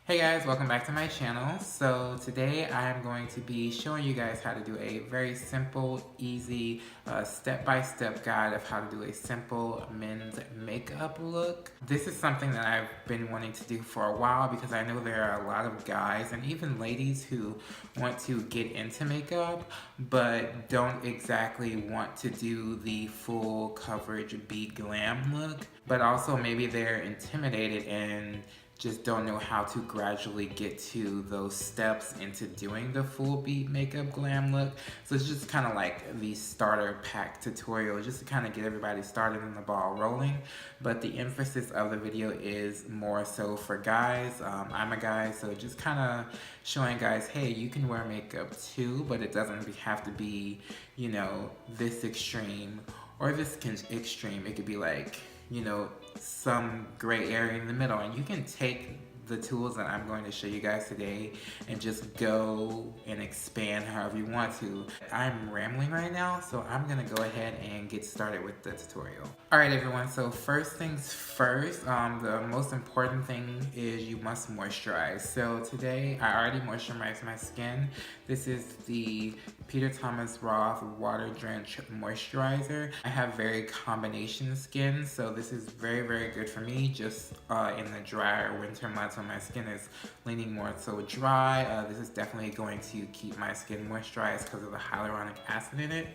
Hey guys, welcome back to my channel. So today I am going to be showing you guys how to do a very simple, easy, step-by-step guide of how to do a simple men's makeup look. This is something that I've been wanting to do for a while because I know there are a lot of guys and even ladies who want to get into makeup but don't exactly want to do the full coverage beat glam look, but also maybe they're intimidated and just don't know how to gradually get to those steps into doing the full beat makeup glam look. So it's just kind of like the starter pack tutorial just to kind of get everybody started and the ball rolling. But the emphasis of the video is more so for guys. I'm a guy, so just kind of showing guys, hey, you can wear makeup too, but it doesn't have to be, you know, this extreme or this extreme. It could be like, you know, some gray area in the middle, and you can take the tools that I'm going to show you guys today and just go and expand however you want to. I'm rambling right now, so I'm gonna go ahead and get started with the tutorial. Alright everyone, so first things first, the most important thing is you must moisturize. So today I already moisturized my skin. This is the Peter Thomas Roth Water Drench Moisturizer. I have very combination skin, so this is very good for me just in the drier winter months when my skin is leaning more so dry. This is definitely going to keep my skin moisturized because of the hyaluronic acid in it.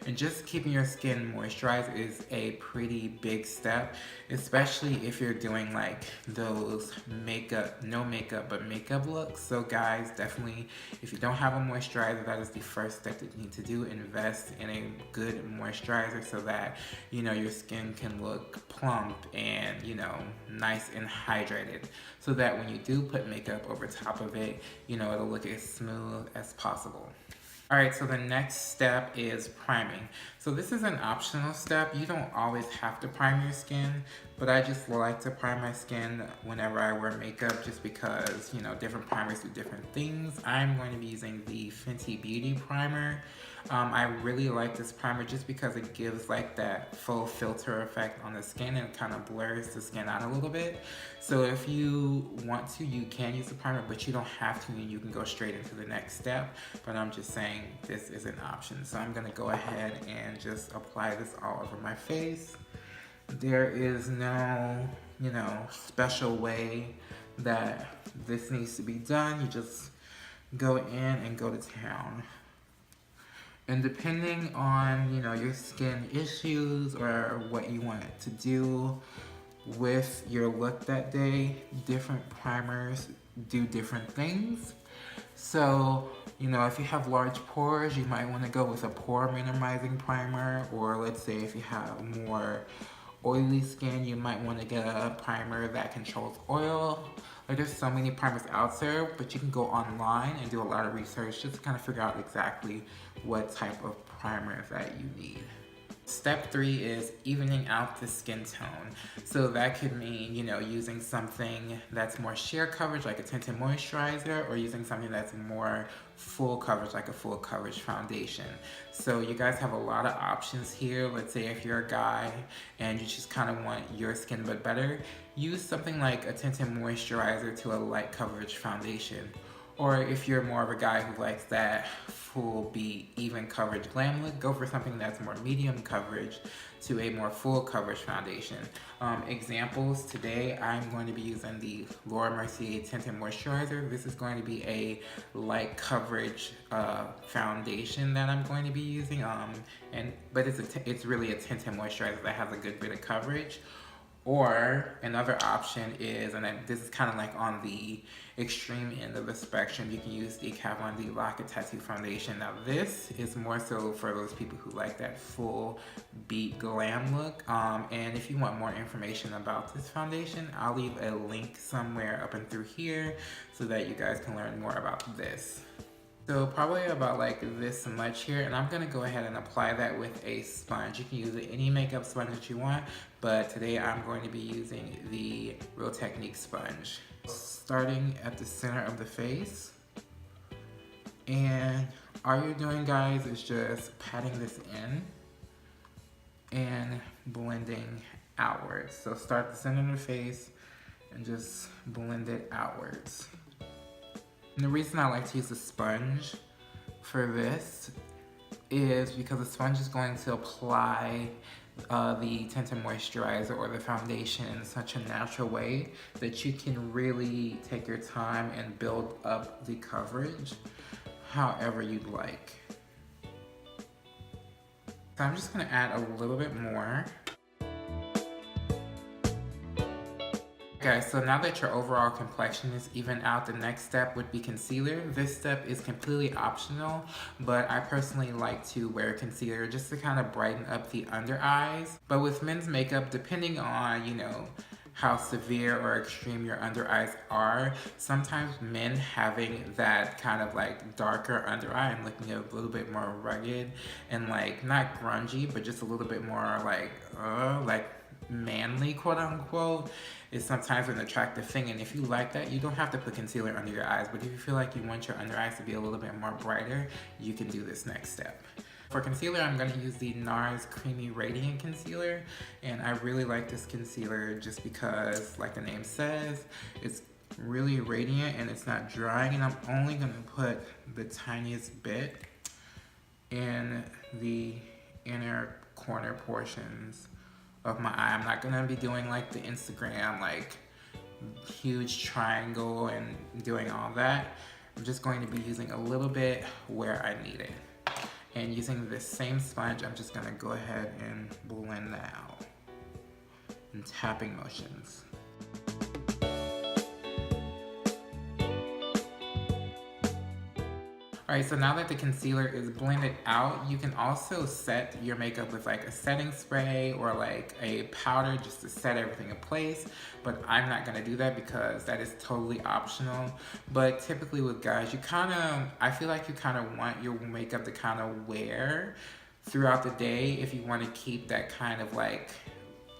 And just keeping your skin moisturized is a pretty big step, especially if you're doing like those makeup, no makeup, but makeup looks. So guys, definitely, if you don't have a moisturizer, that is the first step that you need to do. Invest in a good moisturizer so that, you know, your skin can look plump and, you know, nice and hydrated, so that when you do put makeup over top of it, you know, it'll look as smooth as possible. Alright, so the next step is priming. So this is an optional step. You don't always have to prime your skin, but I just like to prime my skin whenever I wear makeup just because, you know, different primers do different things. I'm going to be using the Fenty Beauty Primer. I really like this primer just because it gives like that full filter effect on the skin and it kind of blurs the skin out a little bit. So if you want to, you can use the primer, but you don't have to, and you can go straight into the next step. But I'm just saying this is an option. So I'm gonna go ahead and just apply this all over my face. There is no, you know, special way that this needs to be done. You just go in and go to town. And depending on, you know, your skin issues or what you want to do with your look that day, different primers do different things. So, you know, if you have large pores, you might want to go with a pore minimizing primer, or let's say if you have more oily skin, you might want to get a primer that controls oil. Like, there's so many primers out there, but you can go online and do a lot of research just to kind of figure out exactly what type of primer that you need. Step 3 is evening out the skin tone. So that could mean, you know, using something that's more sheer coverage like a tinted moisturizer, or using something that's more full coverage like a full coverage foundation. So you guys have a lot of options here. Let's say if you're a guy and you just kind of want your skin but better, use something like a tinted moisturizer to a light coverage foundation. Or if you're more of a guy who likes that full beat even coverage glam look, go for something that's more medium coverage to a more full coverage foundation. Examples, today I'm going to be using the Laura Mercier Tinted Moisturizer. This is going to be a light coverage foundation that I'm going to be using, but it's really a tinted moisturizer that has a good bit of coverage. Or another option is, and this is kind of like on the extreme end of the spectrum, you can use the Kat Von D Lock-It Tattoo Foundation. Now this is more so for those people who like that full beat glam look. And if you want more information about this foundation, I'll leave a link somewhere up and through here so that you guys can learn more about this. So probably about like this much here, and I'm gonna go ahead and apply that with a sponge. You can use any makeup sponge that you want, but today I'm going to be using the Real Technique sponge. Starting at the center of the face, and all you're doing, guys, is just patting this in and blending outwards. So start at the center of the face and just blend it outwards. And the reason I like to use a sponge for this is because the sponge is going to apply the tinted moisturizer or the foundation in such a natural way that you can really take your time and build up the coverage however you'd like. So I'm just going to add a little bit more. Okay, so now that your overall complexion is even out, the next step would be concealer. This step is completely optional, but I personally like to wear concealer just to kind of brighten up the under eyes. But with men's makeup, depending on, you know, how severe or extreme your under eyes are, sometimes men having that kind of like darker under eye and looking a little bit more rugged and like not grungy, but just a little bit more like manly, quote unquote, is sometimes an attractive thing. And if you like that, you don't have to put concealer under your eyes, but if you feel like you want your under eyes to be a little bit more brighter, you can do this next step. For concealer, I'm going to use the NARS Creamy Radiant Concealer, and I really like this concealer just because, like the name says, it's really radiant and it's not drying, and I'm only going to put the tiniest bit in the inner corner portions of my eye. I'm not gonna be doing like the Instagram like huge triangle and doing all that. I'm just going to be using a little bit where I need it. And using this same sponge, I'm just gonna go ahead and blend that out in tapping motions. Alright, so now that the concealer is blended out, you can also set your makeup with like a setting spray or like a powder just to set everything in place. But I'm not gonna do that because that is totally optional. But typically with guys, I feel like you kind of want your makeup to kind of wear throughout the day if you want to keep that kind of like,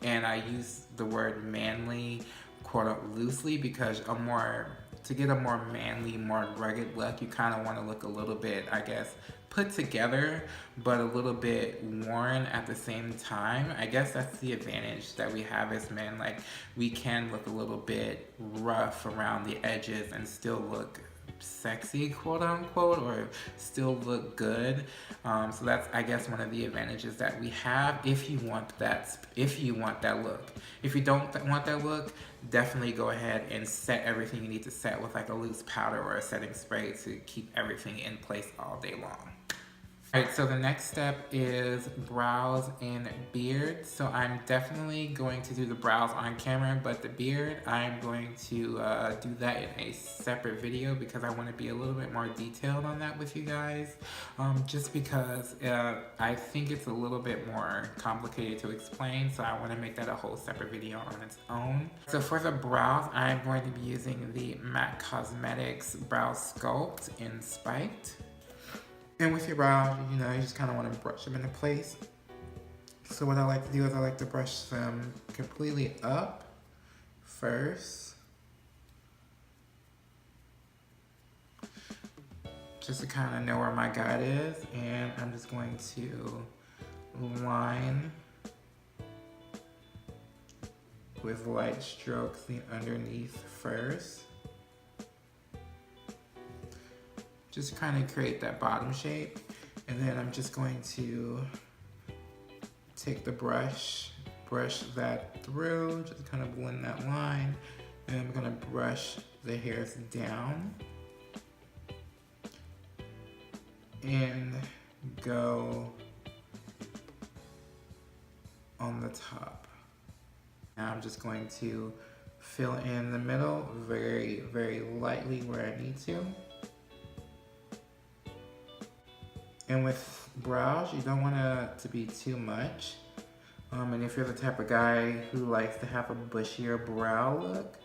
and I use the word manly, quote loosely, because to get a more manly, more rugged look, you kind of want to look a little bit, I guess, put together, but a little bit worn at the same time. I guess that's the advantage that we have as men. Like, we can look a little bit rough around the edges and still look sexy, quote unquote, or still look good. So that's, I guess, one of the advantages that we have if you want that look. If you don't want that look, definitely go ahead and set everything you need to set with like a loose powder or a setting spray to keep everything in place all day long. Alright, so the next step is brows and beard. So I'm definitely going to do the brows on camera, but the beard, I'm going to do that in a separate video because I want to be a little bit more detailed on that with you guys. Just because I think it's a little bit more complicated to explain, so I want to make that a whole separate video on its own. So for the brows, I'm going to be using the MAC Cosmetics Brow Sculpt in Spiked. And with your brows, you know, you just kind of want to brush them into place. So what I like to do is I like to brush them completely up first, just to kind of know where my guide is. And I'm just going to line with light strokes the underneath first. Just kind of create that bottom shape, and then I'm just going to take the brush that through, just kind of blend that line, and I'm gonna brush the hairs down and go on the top. Now I'm just going to fill in the middle very, very lightly where I need to. And with brows, you don't want it to be too much. And if you're the type of guy who likes to have a bushier brow look,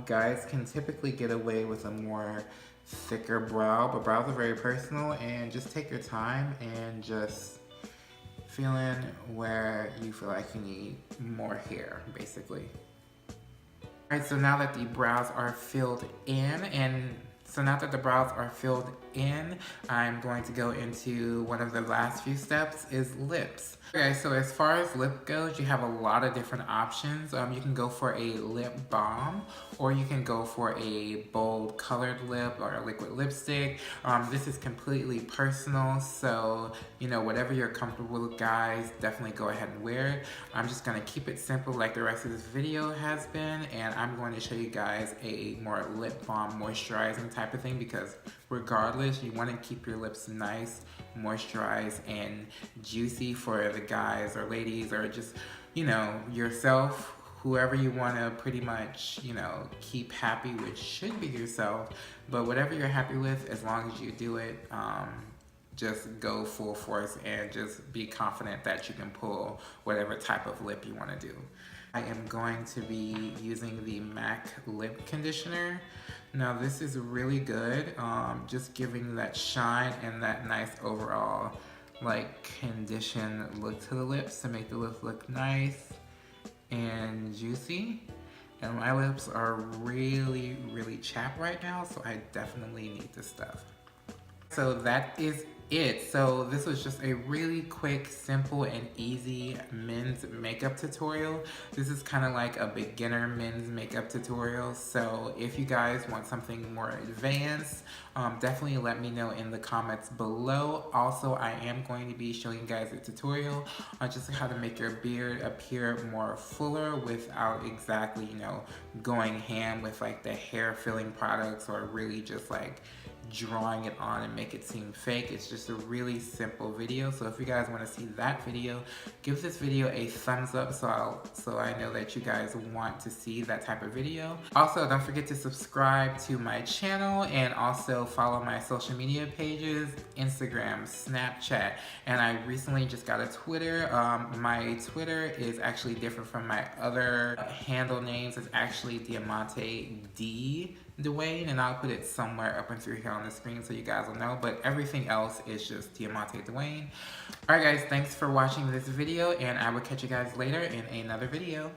guys can typically get away with a more thicker brow, but brows are very personal, and just take your time and just fill in where you feel like you need more hair, basically. Alright, so now that the brows are filled in, and So now that the brows are filled in, I'm going to go into one of the last few steps is lips. Okay, so as far as lip goes, you have a lot of different options. You can go for a lip balm, or you can go for a bold colored lip or a liquid lipstick. This is completely personal, so you know, whatever you're comfortable with, guys, definitely go ahead and wear it. I'm just gonna keep it simple like the rest of this video has been, and I'm going to show you guys a more lip balm moisturizing type of thing, because regardless, you want to keep your lips nice, moisturized, and juicy for the guys or ladies, or just, you know, yourself, whoever you want to pretty much, you know, keep happy, which should be yourself. But whatever you're happy with, as long as you do it, just go full force and just be confident that you can pull whatever type of lip you want to do. I am going to be using the MAC lip conditioner. Now this is really good, just giving that shine and that nice overall like condition look to the lips to make the lips look nice and juicy. And my lips are really, really chapped right now, so I definitely need this stuff. So that is it. So this was just a really quick, simple, and easy men's makeup tutorial. This is kind of like a beginner men's makeup tutorial. So if you guys want something more advanced, definitely let me know in the comments below. Also, I am going to be showing you guys a tutorial on just how to make your beard appear more fuller without exactly, you know, going ham with like the hair filling products, or really just like drawing it on and make it seem fake. It's just a really simple video. So if you guys want to see that video, give this video a thumbs up so I know that you guys want to see that type of video. Also, don't forget to subscribe to my channel, and also follow my social media pages, Instagram, Snapchat, and I recently just got a Twitter. My Twitter is actually different from my other handle names. It's actually Diamante Duane, and I'll put it somewhere up and through here on the screen so you guys will know, but everything else is just Diamante Duane. Alright guys, thanks for watching this video, and I will catch you guys later in another video.